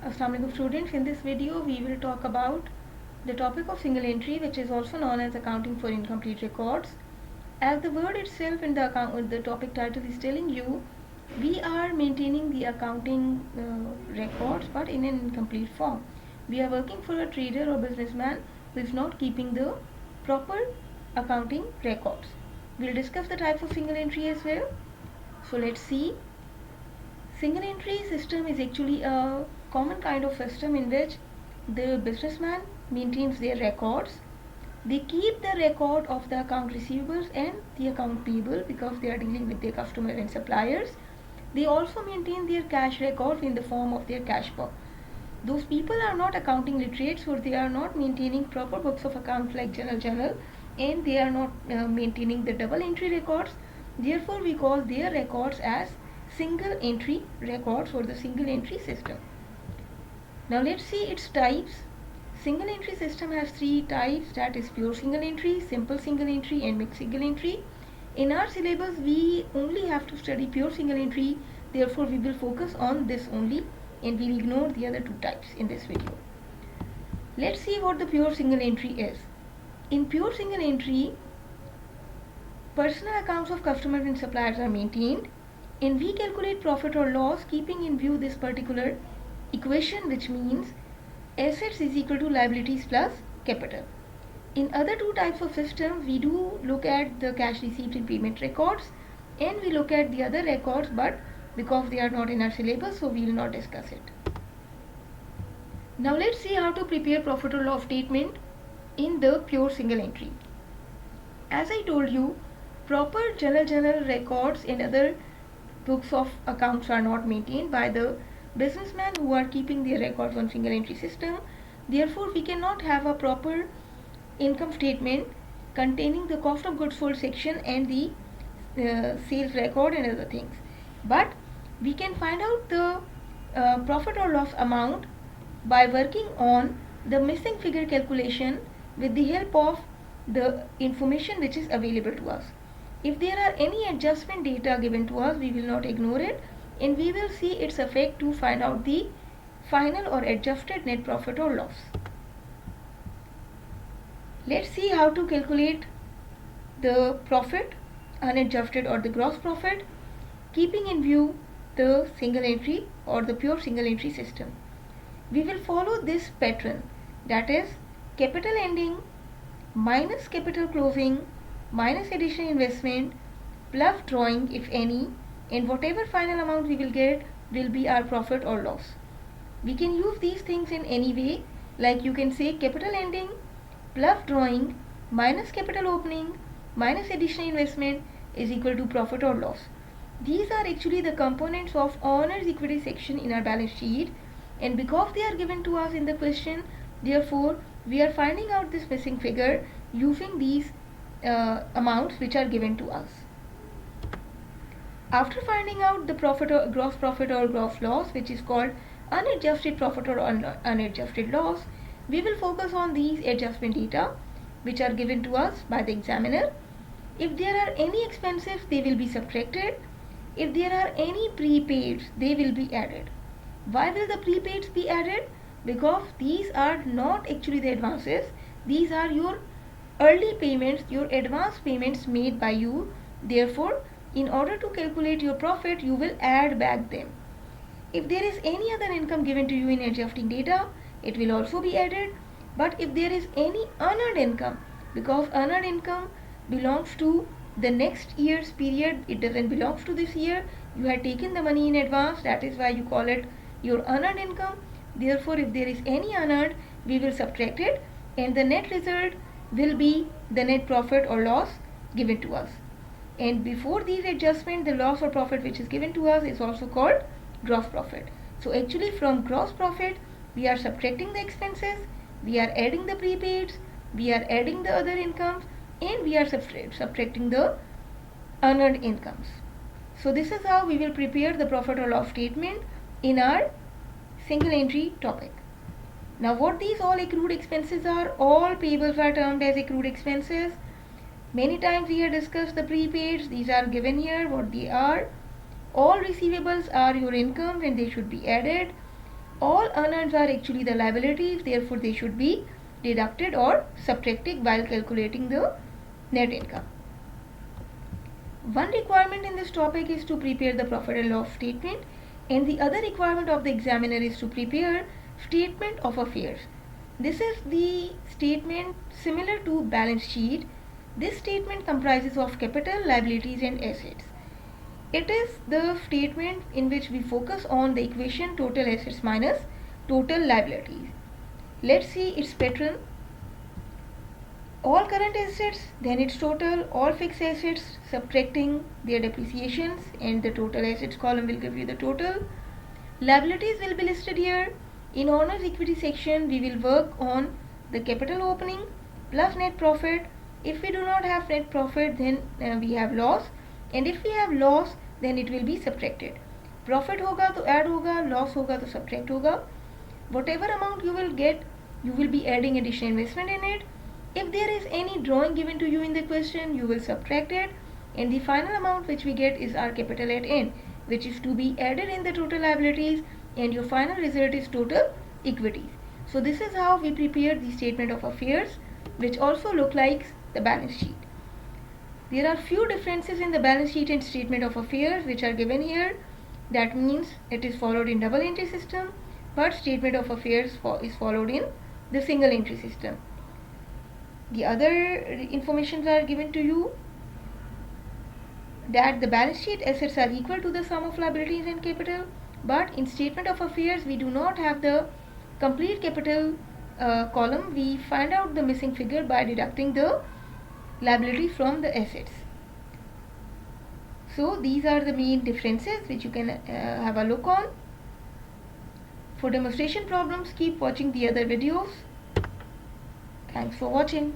Assalamualaikum students, in this video we will talk about the topic of single entry, which is also known as accounting for incomplete records. As the word itself in the topic title is telling you, we are maintaining the accounting records but in an incomplete form. We are working for a trader or businessman who is not keeping the proper accounting records. We'll discuss the types of single entry as well. So let's see. Single entry system is actually a common kind of system in which the businessman maintains their records. They keep the record of the account receivables and the account payable because they are dealing with their customer and suppliers. They also maintain their cash records in the form of their cash book. Those people are not accounting literate, so they are not maintaining proper books of accounts like journal, and they are not maintaining the double entry records. Therefore, we call their records as single entry records or the single entry system. Now let's see its types. Single entry system has three types, that is pure single entry, simple single entry and mixed single entry. In our syllabus we only have to study pure single entry, therefore we will focus on this only and we'll ignore the other two types in this video. Let's see what the pure single entry is. In pure single entry, personal accounts of customers and suppliers are maintained, and we calculate profit or loss keeping in view this particular equation, which means assets is equal to liabilities plus capital. In other two types of systems, we do look at the cash received and payment records, and we look at the other records, but because they are not in our syllabus, so we will not discuss it. Now let's see how to prepare profit or loss statement in the pure single entry. As I told you, proper journal records and other books of accounts are not maintained by the businessmen who are keeping their records on single entry system. Therefore, we cannot have a proper income statement containing the cost of goods sold section and the sales record and other things. But we can find out the profit or loss amount by working on the missing figure calculation with the help of the information which is available to us. If there are any adjustment data given to us, we will not ignore it and we will see its effect to find out the final or adjusted net profit or loss. Let's see how to calculate the profit, unadjusted or the gross profit, keeping in view the single entry or the pure single entry system. We will follow this pattern, that is capital ending minus capital closing minus additional investment plus drawing if any, and whatever final amount we will get will be our profit or loss. We can use these things in any way, like you can say capital ending plus drawing minus capital opening minus additional investment is equal to profit or loss. These are actually the components of owner's equity section in our balance sheet, and because they are given to us in the question, therefore we are finding out this missing figure using these amounts which are given to us. After finding out the profit or gross loss, which is called unadjusted profit or unadjusted loss, we will focus on these adjustment data which are given to us by the examiner. If there are any expenses, they will be subtracted. If there are any prepaids, they will be added. Why will the prepaids be added? Because these are not actually the advances, these are your early payments, your advance payments made by you. Therefore, in order to calculate your profit, you will add back them. If there is any other income given to you in adjusting data, it will also be added. But if there is any unearned income, because unearned income belongs to the next year's period, it doesn't belong to this year, you had taken the money in advance, that is why you call it your unearned income. Therefore, if there is any unearned, we will subtract it and the net result will be the net profit or loss given to us. And before these adjustments, the loss or profit which is given to us is also called gross profit. So actually from gross profit, we are subtracting the expenses, we are adding the prepaids, we are adding the other incomes, and we are subtracting the unearned incomes. So this is how we will prepare the profit or loss statement in our single entry topic. Now what these all accrued expenses are, all payables are termed as accrued expenses. Many times we have discussed the prepaids, these are given here what they are. All receivables are your income and they should be added. All unearned are actually the liabilities, therefore they should be deducted or subtracted while calculating the net income. One requirement in this topic is to prepare the profit and loss statement, and the other requirement of the examiner is to prepare statement of affairs. This is the statement similar to balance sheet. This statement comprises of capital, liabilities and assets. It is the statement in which we focus on the equation total assets minus total liabilities. Let's see its pattern. All current assets, then its total, all fixed assets subtracting their depreciations, and the total assets column will give you the total. Liabilities will be listed here. In owner's equity section, we will work on the capital opening plus net profit. If we do not have net profit, then we have loss, and if we have loss, then it will be subtracted. Profit होगा तो add होगा, loss होगा तो subtract होगा. Whatever amount you will get, you will be adding additional investment in it. If there is any drawing given to you in the question, you will subtract it, and the final amount which we get is our capital at end, which is to be added in the total liabilities, and your final result is total equities. So this is how we prepare the statement of affairs, which also look like the balance sheet. There are few differences in the balance sheet and statement of affairs which are given here. That means it is followed in double entry system, but statement of affairs is followed in the single entry system. The other informations are given to you, that the balance sheet assets are equal to the sum of liabilities and capital, but in statement of affairs we do not have the complete capital column. We find out the missing figure by deducting the liability from the assets. So these are the main differences which you can have a look on. For demonstration problems, keep watching the other videos. Thanks for watching.